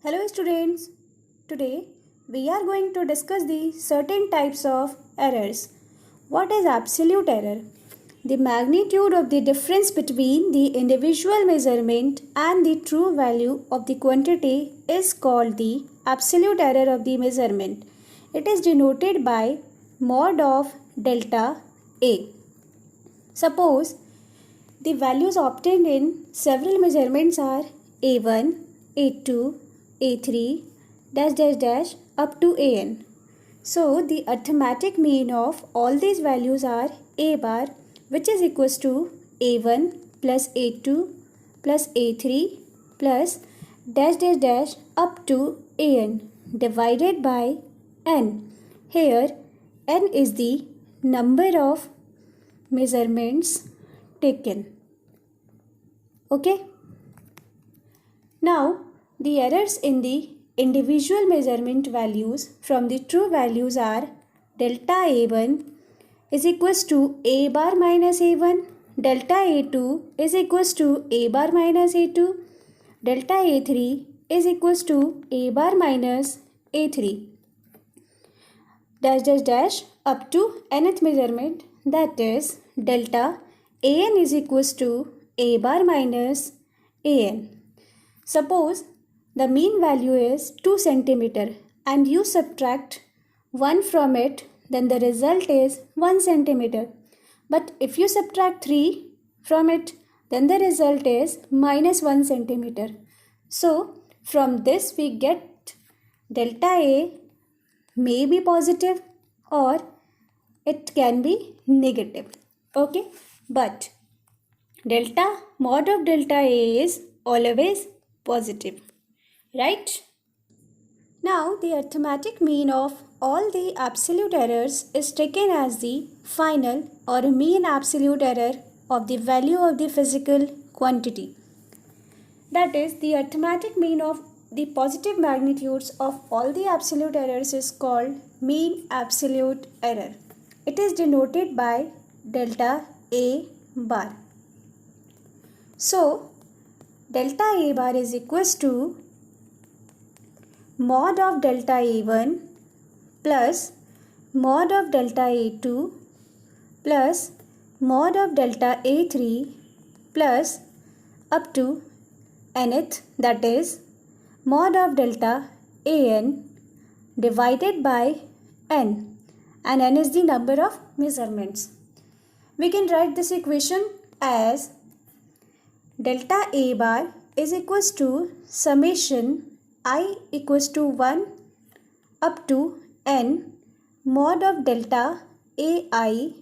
Hello students, today we are going to discuss the certain types of errors. What is absolute error? The magnitude of the difference between the individual measurement and the true value of the quantity is called the absolute error of the measurement. It is denoted by mod of delta A. Suppose the values obtained in several measurements are A1, A2, A3 dash up to An. So the arithmetic mean of all these values are A bar, which is equals to A1 plus A2 plus A3 plus dash up to An divided by n. Here n is the number of measurements taken. Okay. Now the errors in the individual measurement values from the true values are delta A1 is equals to A bar minus A1, delta A2 is equals to A bar minus A2, delta A3 is equals to A bar minus A3 dash up to nth measurement, that is delta An is equals to A bar minus An. Suppose the mean value is 2 cm and you subtract 1 from it, then the result is 1 cm. But if you subtract 3 from it, then the result is minus 1 cm. So from this we get delta A may be positive or it can be negative. Okay, but mod of delta A is always positive, right? Now the arithmetic mean of all the absolute errors is taken as the final or mean absolute error of the value of the physical quantity. That is, the arithmetic mean of the positive magnitudes of all the absolute errors is called mean absolute error. It is denoted by delta A bar. So delta A bar is equals to mod of delta A1 plus mod of delta A2 plus mod of delta A3 plus up to nth, that is mod of delta An divided by n, and n is the number of measurements. We can write this equation as delta A bar is equals to summation I equals to 1 up to n mod of delta AI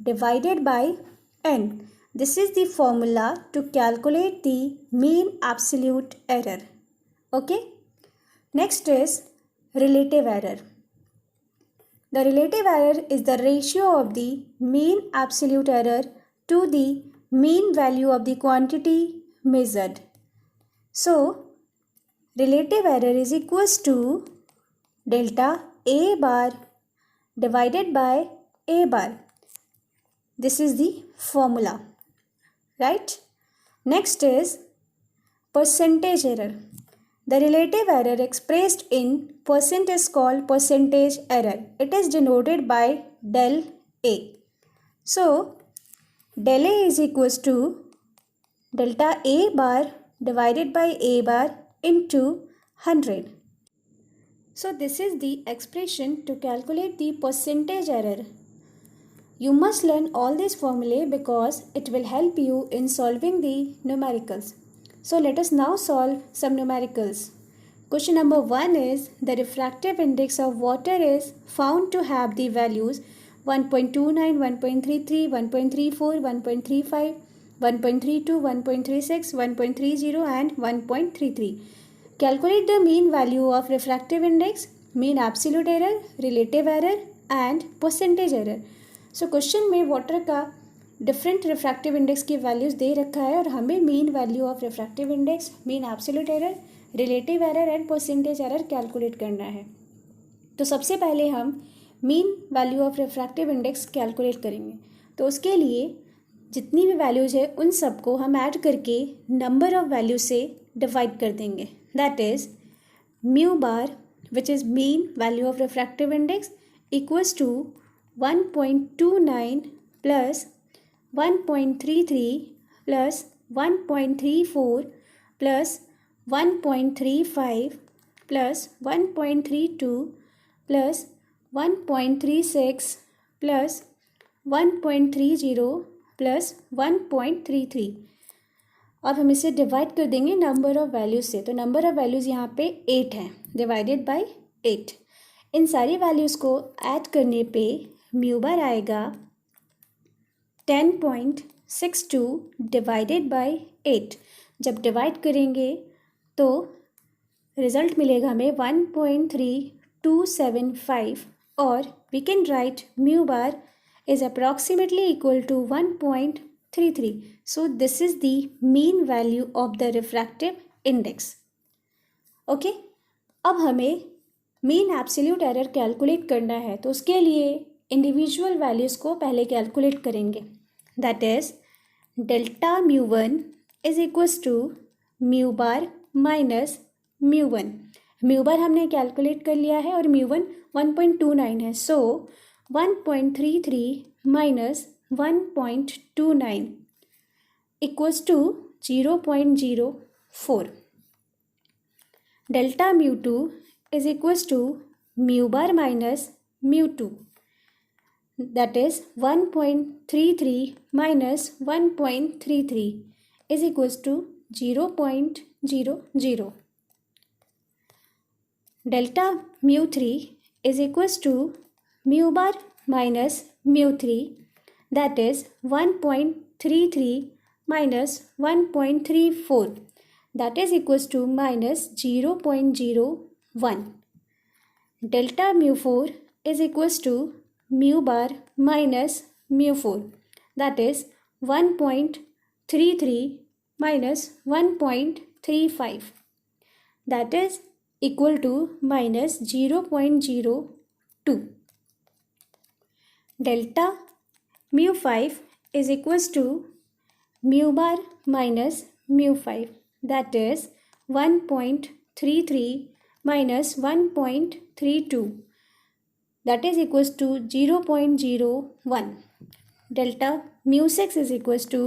divided by n. This is the formula to calculate the mean absolute error. Okay. Next is relative error. The relative error is the ratio of the mean absolute error to the mean value of the quantity measured. So relative error is equals to delta A bar divided by A bar. This is the formula, right? Next is percentage error. The relative error expressed in percent is called percentage error. It is denoted by del A. So del A is equals to delta A bar divided by A bar into 100. So this is the expression to calculate the percentage error. You must learn all these formulae because it will help you in solving the numericals. So let us now solve some numericals. Question number 1 is the refractive index of water is found to have the values 1.29, 1.33, 1.34, 1.35, 1.32, 1.36, 1.30 and 1.33. Calculate the mean value of refractive index, mean absolute error, relative error and percentage error. So question में water का different refractive index की values दे रखा है और हमें mean value of refractive index, mean absolute error, relative error and percentage error calculate करना है. तो सबसे पहले हम mean value of refractive index calculate करेंगे. तो उसके लिए जितनी भी वैल्यूज़ है उन सबको हम ऐड करके नंबर ऑफ वैल्यू से डिवाइड कर देंगे. That is mu bar, which is mean value of refractive index, equals to 1.29 plus 1.33 plus 1.34 plus 1.35 plus 1.32 plus 1.36 plus 1.30 plus 1.33। अब हम इसे डिवाइड कर देंगे नंबर ऑफ़ वैल्यूज़ से। तो नंबर ऑफ़ वैल्यूज़ यहाँ पे 8 है, डिवाइडेड बाय 8। इन सारी वैल्यूज़ को ऐड करने पे म्यू बार आएगा 10.62 डिवाइडेड बाय 8। जब डिवाइड करेंगे तो रिज़ल्ट मिलेगा हमें 1.3275 और we can write mu bar is approximately equal to 1.33. So this is the mean value of the refractive index. Okay? अब हमें mean absolute error कैलकुलेट करना है, तो उसके लिए इंडिविजुअल वैल्यूज़ को पहले कैलकुलेट करेंगे। That is delta mu one is equals to mu bar minus mu one. Mu bar हमने कैलकुलेट कर लिया है और म्यू वन 1.29 है, सो 1.33 minus 1.29 equals to 0.04. Delta mu 2 is equals to mu bar minus mu 2. That is 1.33 minus 1.33 is equals to 0.00. Delta mu 3 is equals to mu bar minus mu 3, that is 1.33 minus 1.34, that is equals to minus 0.01. Delta mu 4 is equals to mu bar minus mu 4, that is 1.33 minus 1.35, that is equal to minus 0.02. Delta mu 5 is equals to mu bar minus mu 5, that is 1.33 minus 1.32, that is equals to 0.01. Delta mu 6 is equals to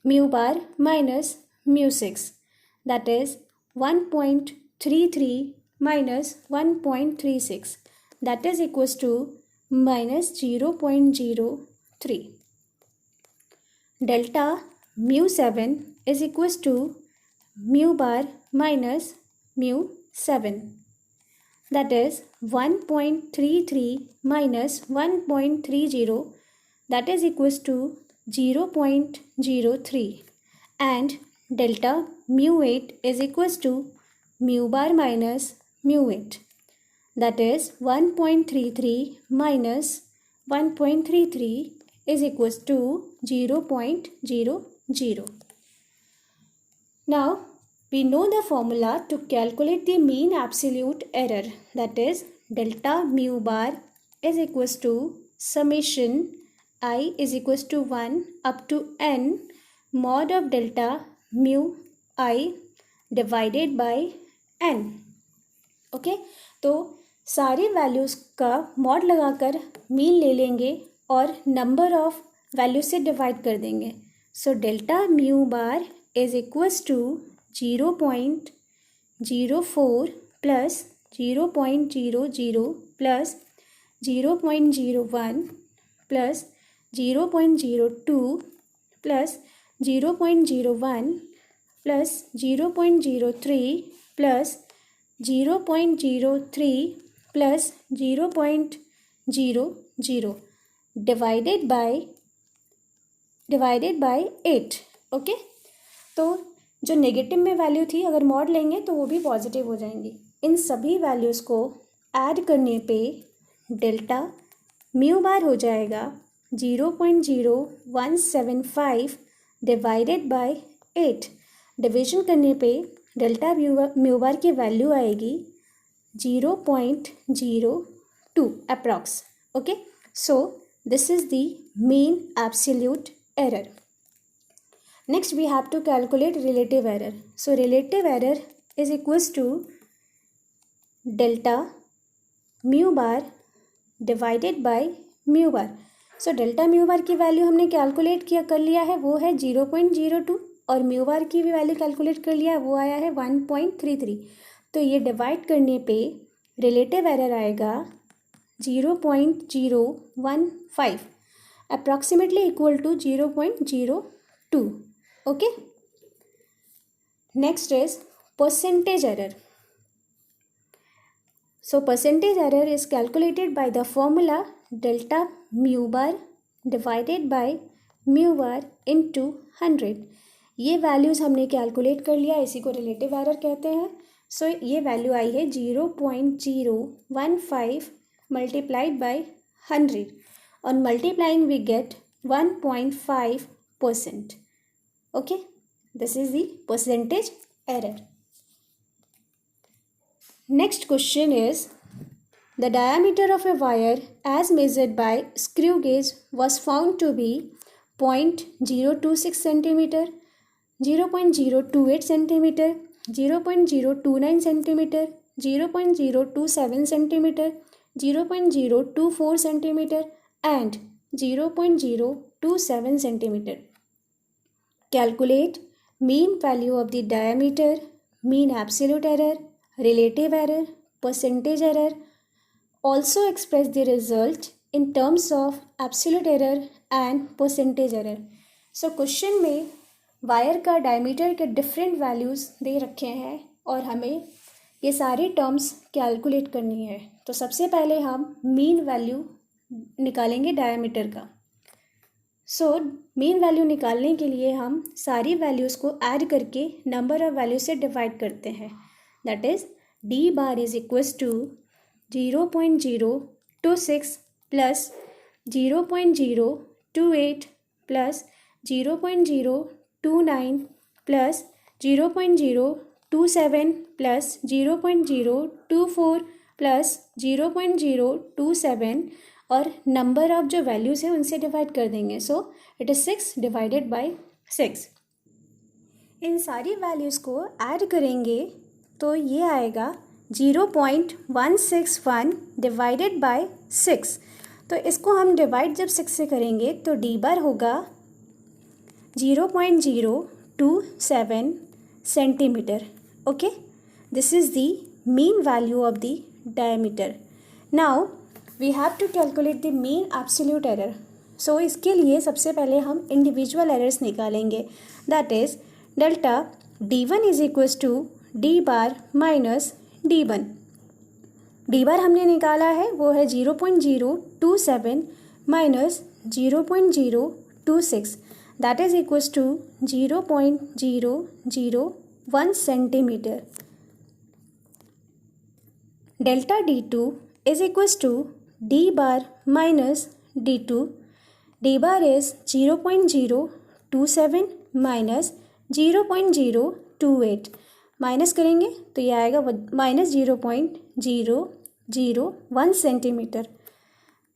mu bar minus mu 6, that is 1.33 minus 1.36, that is equals to minus 0.03. Delta mu 7 is equals to mu bar minus mu 7, that is 1.33 minus 1.30, that is equals to 0.03. And delta mu 8 is equals to mu bar minus mu 8, that is 1.33 minus 1.33 is equals to 0.00. Now we know the formula to calculate the mean absolute error, that is delta mu bar is equals to summation I is equals to 1 up to n mod of delta mu I divided by n. Okay तो सारी values का mod लगाकर mean ले लेंगे और number of values से divide कर देंगे। So delta mu bar is equals to 0.04 plus 0.00 plus 0.01 plus 0.02 plus 0.01 plus 0.03 plus 0.03 plus 0.00 divided by 8। Okay तो जो नेगेटिव में वैल्यू थी अगर मॉड लेंगे तो वो भी पॉजिटिव हो जाएंगी। इन सभी वैल्यूज़ को ऐड करने पे डेल्टा म्यू बार हो जाएगा 0.0175 डिवाइडेड बाय 8। डिवीजन करने पे डेल्टा म्यू बार की वैल्यू आएगी 0.02 approx. Okay so this is the mean absolute error. Next we have to calculate relative error. So relative error is equals to delta mu bar divided by mu bar. So delta mu बार की value हमने calculate कर लिया है, वो है 0.02 और mu bar की भी वैल्यू कैलकुलेट कर लिया है, वो आया है 1.33। तो ये डिवाइड करने पे रिलेटिव एरर आएगा 0.015 approximately equal to 0.02। Okay, next is percentage error. So percentage error is calculated by the formula delta mu bar divided by mu bar into 100। ये वैल्यूज़ हमने कैलकुलेट कर लिया, इसी को रिलेटिव एरर कहते हैं। सो ये वैल्यू आई है 0.015 मल्टीप्लाइड बाय 100 और multiplying we get 1.5%। Okay, this is the percentage error. Next question is, the diameter of a wire as measured by screw gauge was found to be 0.026 cm, 0.028 cm, 0.029 cm, 0.027 cm, 0.024 cm and 0.027 cm. Calculate mean value of the diameter, mean absolute error, relative error, percentage error. Also express the result in terms of absolute error and percentage error. So question में wire का diameter के different values दे रखे हैं और हमें ये सारी terms calculate करनी है। तो सबसे पहले हम मीन वैल्यू निकालेंगे डायमीटर का। सो मीन वैल्यू निकालने के लिए हम सारी वैल्यूज़ को ऐड करके नंबर ऑफ वैल्यू से डिवाइड करते हैं। That is d bar is equals to 0.026 plus 0.028 plus 0.029 plus 0.027 plus 0.024 plus 0.027 और नंबर ऑफ जो वैल्यूज़ हैं उनसे डिवाइड कर देंगे। So it is 6 divided by 6। इन सारी वैल्यूज़ को ऐड करेंगे तो ये आएगा 0.161 डिवाइडेड बाय 6। तो इसको हम डिवाइड जब 6 से करेंगे तो डी बार होगा 0.027 centimetre. Okay, this is the mean value of the diameter. Now we have to calculate the mean absolute error. So इसके लिए सबसे पहले हम इंडिविजुअल एरर्स निकालेंगे। That is delta D1 is equals to D bar minus D1। D bar हमने निकाला है, वो है 0.027 minus 0.026 that is equals to 0.001 centimetre. Delta D2 is equals to D bar minus D2। D bar is 0.027 minus 0.028 minus करेंगे तो ये आएगा minus 0.001 centimetre.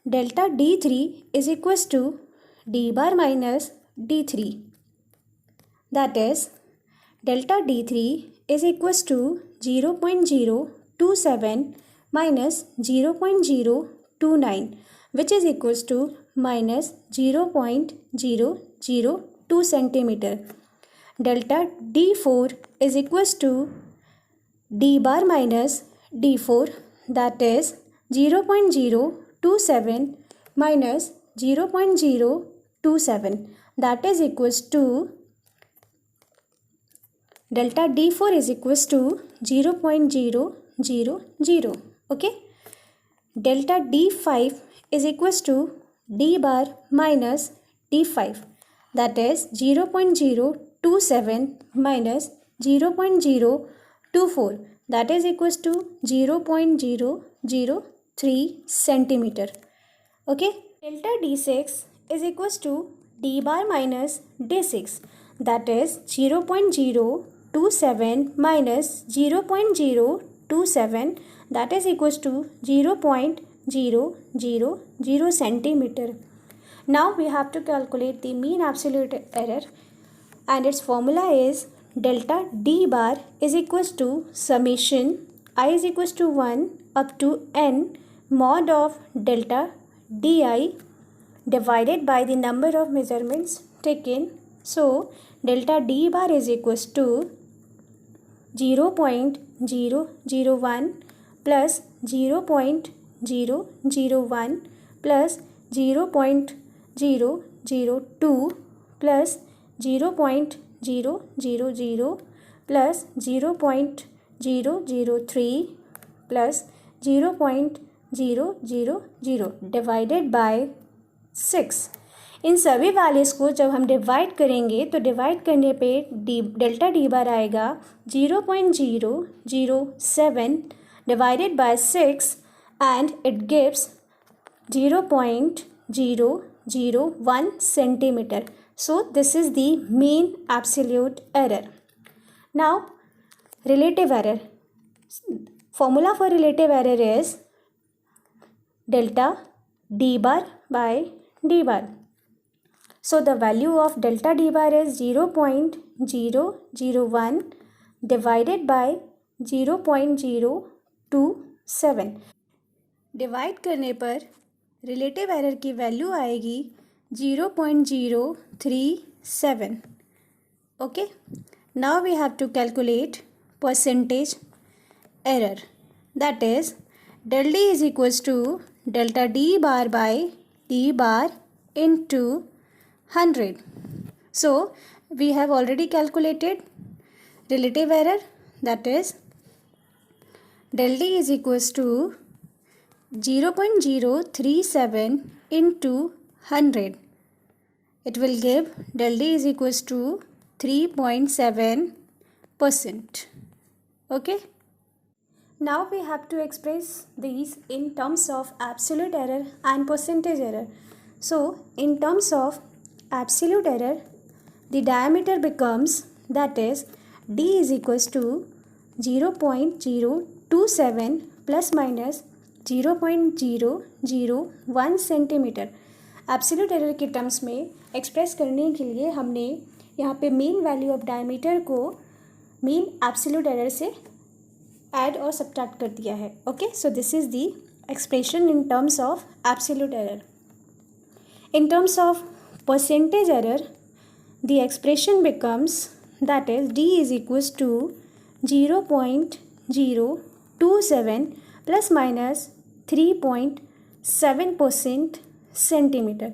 Delta D3 is equals to D bar minus D3 that is delta D3 is equals to 0.027 minus 0.029 which is equals to minus 0.002 centimetre. Delta D4 is equals to D bar minus D4 that is 0.027 minus 0.027 that is equals to delta D4 is equals to 0.000. Okay, delta D5 is equals to D bar minus D5 that is 0.027 minus 0.024 that is equals to 0.003 centimeter. Okay, delta D6 is equals to D bar minus D6 that is 0.027 minus 0.027 that is equals to 0.000 centimeter. Now we have to calculate the mean absolute error and its formula is delta D bar is equals to summation I is equals to 1 up to n mod of delta di divided by the number of measurements taken. So delta d bar is equals to 0.001 plus 0.001 plus 0.002 plus 0.000 plus 0.003 plus 0.000 divided by 6. इन सभी values को जब हम divide करेंगे तो divide करने पे delta D बार आएगा 0.007 divided by 6 and it gives 0.001 centimeter. So this is the mean absolute error. Now relative error. Formula for relative error is delta d bar by d bar. So the value of delta d bar is 0.001 divided by 0.027. Divide करने पर relative error की value आएगी 0.037. Okay, now we have to calculate percentage error. That is del d is equals to delta d bar by d bar into 100. So we have already calculated relative error, that is del d is equals to 0.037 into 100. It will give del d is equals to 3.7%. Okay. Now we have to express these in terms of absolute error and percentage error. So in terms of absolute error, the diameter becomes, that is d is equals to 0.027 plus minus 0.001 centimetre. Absolute error के terms में express करने के लिए हमने यहाँ पे mean value of diameter को mean absolute error से ऐड और सब्ट्रैक्ट कर दिया है. Okay, so this is the expression in terms of absolute error. In terms of percentage error, the expression becomes, that is d is equals to 0.027 plus minus 3.7% centimeter.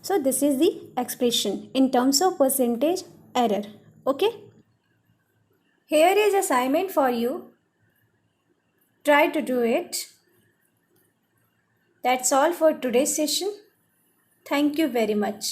So this is the expression in terms of percentage error. Okay. Here is assignment for you. Try to do it. That's all for today's session. Thank you very much.